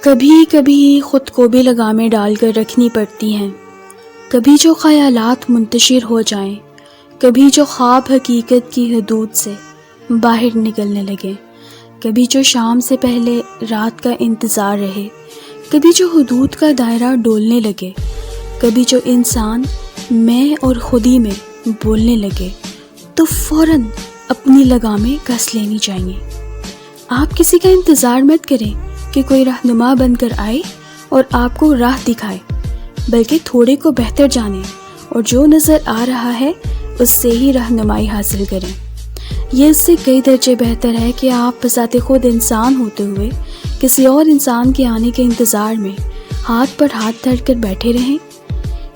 کبھی کبھی خود کو بھی لگامیں ڈال کر رکھنی پڑتی ہیں، کبھی جو خیالات منتشر ہو جائیں، کبھی جو خواب حقیقت کی حدود سے باہر نکلنے لگے، کبھی جو شام سے پہلے رات کا انتظار رہے، کبھی جو حدود کا دائرہ ڈولنے لگے، کبھی جو انسان میں اور خودی میں بولنے لگے، تو فوراً اپنی لگامیں کس لینی چاہیے۔ آپ کسی کا انتظار مت کریں کہ کوئی رہنما بن کر آئے اور آپ کو راہ دکھائے، بلکہ تھوڑے کو بہتر جانیں اور جو نظر آ رہا ہے اس سے ہی رہنمائی حاصل کریں۔ یہ اس سے کئی درجے بہتر ہے کہ آپ بذات خود انسان ہوتے ہوئے کسی اور انسان کے آنے کے انتظار میں ہاتھ پر ہاتھ دھر کر بیٹھے رہیں۔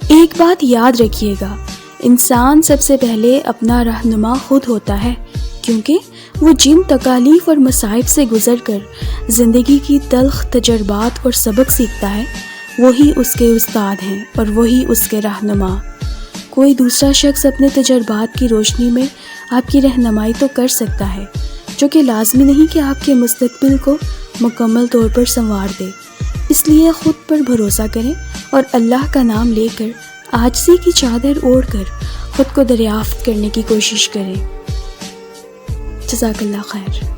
ایک بات یاد رکھیے گا، انسان سب سے پہلے اپنا رہنما خود ہوتا ہے، کیونکہ وہ جن تکالیف اور مصائب سے گزر کر زندگی کی تلخ تجربات اور سبق سیکھتا ہے، وہی اس کے استاد ہیں اور وہی اس کے رہنما۔ کوئی دوسرا شخص اپنے تجربات کی روشنی میں آپ کی رہنمائی تو کر سکتا ہے، جو کہ لازمی نہیں کہ آپ کے مستقبل کو مکمل طور پر سنوار دے۔ اس لیے خود پر بھروسہ کریں اور اللہ کا نام لے کر عاجزی کی چادر اوڑھ کر خود کو دریافت کرنے کی کوشش کریں۔ جزاک اللہ خیر۔